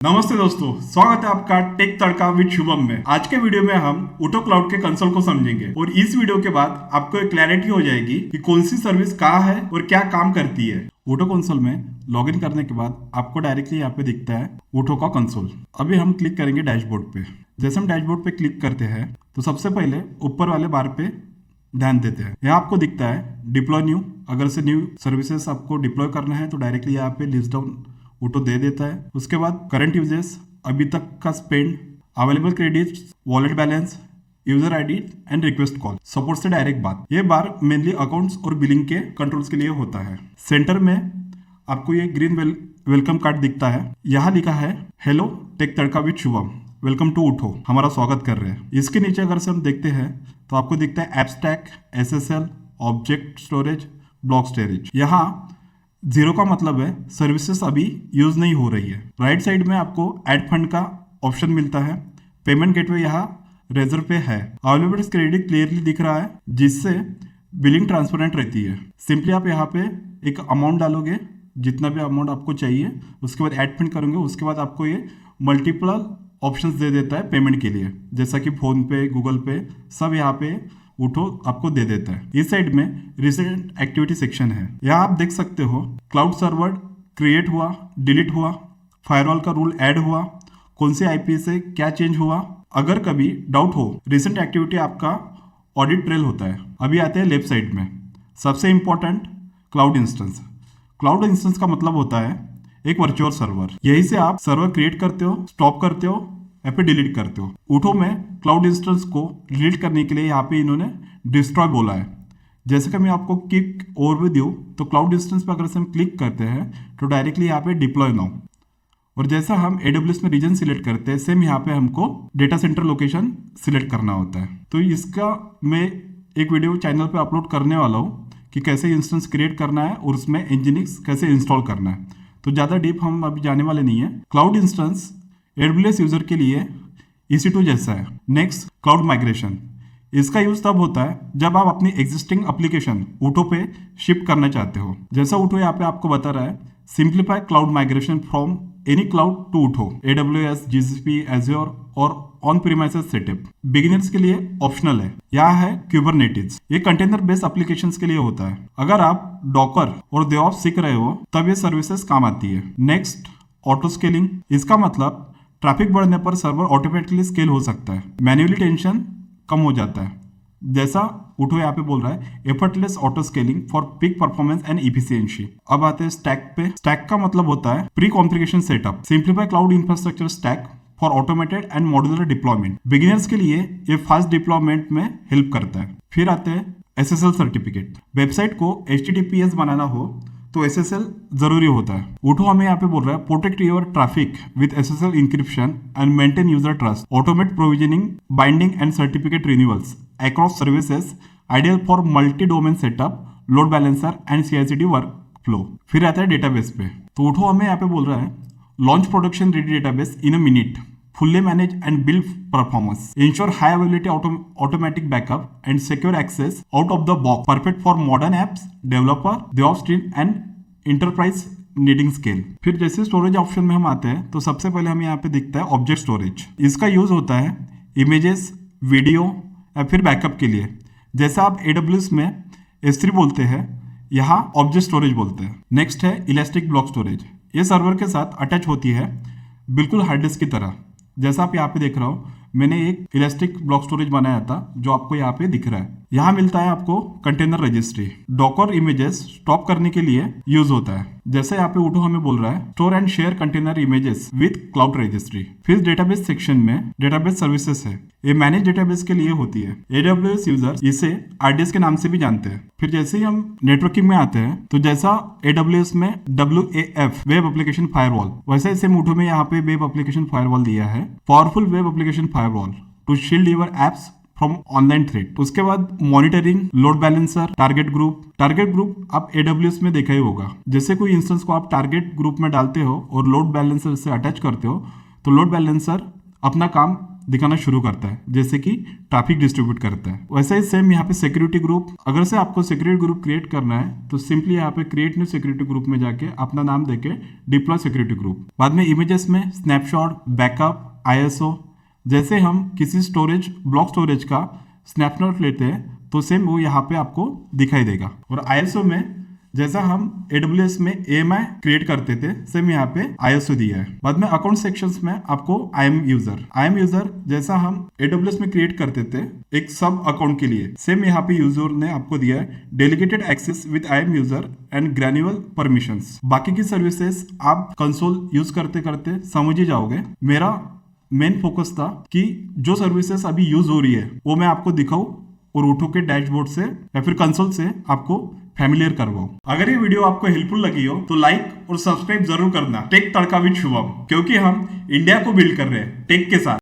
नमस्ते दोस्तों, स्वागत है आपका टेक तड़का विद शुभम में। आज के वीडियो में हम ऊठो क्लाउड के कंसोल को समझेंगे और इस वीडियो के बाद आपको एक क्लैरिटी हो जाएगी कि कौन सी सर्विस कहाँ है और क्या काम करती है। ऊठो कंसोल में लॉगिन करने के बाद आपको डायरेक्टली यहाँ पे दिखता है ऊठो का कंसोल। अभी हम क्लिक करेंगे डैशबोर्ड पे। जैसे हम डैशबोर्ड पे क्लिक करते हैं तो सबसे पहले ऊपर वाले बार पे ध्यान देते हैं। यहाँ आपको दिखता है डिप्लॉय न्यू। अगर से न्यू सर्विसेज आपको डिप्लॉय करना है तो डायरेक्टली यहाँ पे लिस्ट डाउन ऊठो दे देता है। उसके बाद करंट यूजेस, अभी तक का spend, available credits, wallet balance, user ID and request call, support से डायरेक्ट बात। ये बार मेनली अकाउंट्स और बिलिंग के कंट्रोल्स के लिए होता है। सेंटर में आपको ये ग्रीन वेलकम कार्ड दिखता है। यहाँ लिखा है hello tech Tadka with Shubham, welcome to ऊठो, हमारा स्वागत कर रहे हैं। इसके नीचे अगर से हम देखते हैं तो आपको दिखता है app stack, SSL, object storage, block storage. यहाँ 0 का मतलब है सर्विसेज अभी यूज नहीं हो रही है। राइट साइड में आपको ऐड फंड का ऑप्शन मिलता है। पेमेंट गेटवे यहाँ रेजर पे है। अवेलेबल क्रेडिट क्लियरली दिख रहा है जिससे बिलिंग ट्रांसपेरेंट रहती है। सिंपली आप यहाँ पे एक अमाउंट डालोगे, जितना भी अमाउंट आपको चाहिए, उसके बाद ऐड फंड करोगे। उसके बाद आपको ये मल्टीपल ऑप्शंस दे देता है पेमेंट के लिए, जैसा कि फोन पे, गूगल पे, सब यहाँ पे ऊठो आपको दे देता है। इस साइड में रिसेंट एक्टिविटी सेक्शन है। यहाँ आप देख सकते हो क्लाउड सर्वर क्रिएट हुआ, डिलीट हुआ, फायरवॉल का रूल ऐड हुआ, कौन से आईपी से क्या चेंज हुआ। अगर कभी डाउट हो, रिसेंट एक्टिविटी आपका ऑडिट ट्रेल होता है। अभी आते हैं लेफ्ट साइड में। सबसे important cloud instance. Cloud instance का मतलब होता है एक वर्चुअल सर्वर। यही से आप सर्वर क्रिएट करते हो, स्टॉप करते हो या फिर डिलीट करते हो। ऊठो में क्लाउड इंस्टेंस को डिलीट करने के लिए यहाँ पे इन्होंने डिस्ट्रॉय बोला है। जैसे कि मैं आपको क्विक ओवरव्यू दूं तो क्लाउड इंस्टेंस पर अगर से हम क्लिक करते हैं तो डायरेक्टली यहाँ पे डिप्लॉय नाउ, और जैसा हम AWS में रीजन सिलेक्ट करते हैं सेम यहाँ पे हमको डेटा सेंटर लोकेशन सिलेक्ट करना होता है। तो इसका मैं एक वीडियो चैनल पे अपलोड करने वाला हूँ कि कैसे इंस्टेंस क्रिएट करना है और उसमें Nginx कैसे इंस्टॉल करना है। तो ज़्यादा डीप हम अभी जाने वाले नहीं है। क्लाउड इंस्टेंस AWS यूजर के लिए EC2 जैसा है। Next, cloud migration. इसका यूज तब होता है जब आप अपनी एग्जिस्टिंग एप्लीकेशन ऊठो पे शिफ्ट करना चाहते हो। जैसा ऊठो यहाँ पे आपको बता रहा है, simplify cloud migration from any cloud to ऊठो, AWS, GCP, Azure और ऑन प्रीमाइसेस सेटअप। बिगिनर्स के लिए ऑप्शनल है। यहाँ है क्यूबरनेटिज। ये कंटेनर बेस्ड एप्लीकेशंस के लिए होता है। अगर आप डॉकर और DevOps सीख रहे हो तब ये सर्विसेज काम आती है। Next, auto scaling. इसका मतलब ट्रैफिक बढ़ने पर सर्वर ऑटोमेटिकली स्केल हो सकता है, मैन्युअली टेंशन कम हो जाता है। जैसा ऊठो यहाँ पे बोल रहा है, effortless auto scaling for peak performance and efficiency. अब आते हैं स्टैक पे। स्टैक का मतलब होता है pre configuration setup. Simplify cloud infrastructure stack for automated and modular deployment. Beginners के लिए ये फास्ट डिप्लॉयमेंट में हेल्प करता है। फिर आते हैं SSL सर्टिफिकेट। वेबसाइट को HTTPS बनाना हो तो SSL जरूरी होता है। ऊठो हमें यहाँ पे बोल रहा है protect your traffic with SSL encryption and maintain user trust, automate provisioning, binding and certificate renewals across services, ideal for multi domain setup, load balancer and CI/CD workflow. फिर आता है डेटाबेस पे। तो ऊठो हमें यहाँ पे बोल रहा है launch production ready database in a minute, fully manage and build performance, ensure high availability, automatic backup and secure access out of the box, perfect for modern apps, developer, DevOps team and enterprise needing scale। फिर जैसे storage option में हम आते हैं तो सबसे पहले हमें यहाँ पे दिखता है ऑब्जेक्ट स्टोरेज। इसका यूज होता है इमेजेस, वीडियो या फिर बैकअप के लिए। जैसा आप AWS में S3 बोलते हैं, यहाँ ऑब्जेक्ट स्टोरेज बोलते हैं। नेक्स्ट है इलास्टिक ब्लॉक स्टोरेज। ये सर्वर के साथ अटैच होती है बिल्कुल हार्ड डिस्क की तरह। जैसा आप यहाँ पे देख रहा हो, मैंने एक इलास्टिक ब्लॉक स्टोरेज बनाया था जो आपको यहाँ पे दिख रहा है। यहाँ मिलता है आपको container registry. Docker images stop करने के लिए यूज होता है। जैसे यहाँ पे ऊठो हमें बोल रहा है store and share container images with cloud registry. फिर डेटाबेस सेक्शन में डेटाबेस सर्विसेज है। ये मैनेज डेटाबेस के लिए होती है। AWS यूजर इसे RDS के नाम से भी जानते हैं। फिर जैसे ही हम नेटवर्किंग में आते हैं तो जैसा AWS में WAF वेब एप्लीकेशन फायरवॉल, वैसे सेम ऊठो में यहाँ पे वेब एप्लीकेशन फायरवॉल दिया है। Powerful web application firewall to shield your apps from online threat. उसके बाद monitoring, load balancer, target group. Target group आप AWS में देखा ही होगा। जैसे कोई इंस्टेंस को आप टारगेट ग्रुप में डालते हो और लोड बैलेंसर से अटैच करते हो तो लोड बैलेंसर अपना काम दिखाना शुरू करता है, जैसे कि ट्रैफिक डिस्ट्रीब्यूट करता है। वैसे ही सेम यहाँ पे सिक्योरिटी ग्रुप, अगर से आपको सिक्योरिटी ग्रुप क्रिएट करना है तो सिंपली यहाँ पे क्रिएट न्यू सिक्योरिटी ग्रुप में जाके अपना नाम देके डिप्लॉय सिक्योरिटी ग्रुप। बाद में इमेजेस में स्नैपशॉट, बैकअप, ISO, जैसे हम किसी स्टोरेज, ब्लॉक स्टोरेज का स्नैपशॉट लेते हैं तो सेम वो यहाँ पे आपको दिखाई देगा। और ISO में जैसा हम AWS में AMI क्रिएट करते थे, सेम यहाँ पे ISO दिया है। बाद में अकाउंट सेक्शंस में आपको IAM यूजर जैसा हम AWS में क्रिएट करते थे एक सब अकाउंट के लिए, सेम यहाँ पे यूजर ने आपको दिया है delegated access with IAM user and granular permissions. बाकी की सर्विसेज आप कंसोल यूज करते करते समझ ही जाओगे। मेरा मेन फोकस था कि जो सर्विसेज अभी यूज हो रही है वो मैं आपको दिखाऊं और उठो के डैशबोर्ड से या फिर कंसोल से आपको फैमिलियर करवाओ। अगर ये वीडियो आपको हेल्पफुल लगी हो तो लाइक और सब्सक्राइब जरूर करना टेक तड़का विद शुभम, क्योंकि हम इंडिया को बिल्ड कर रहे हैं टेक के साथ।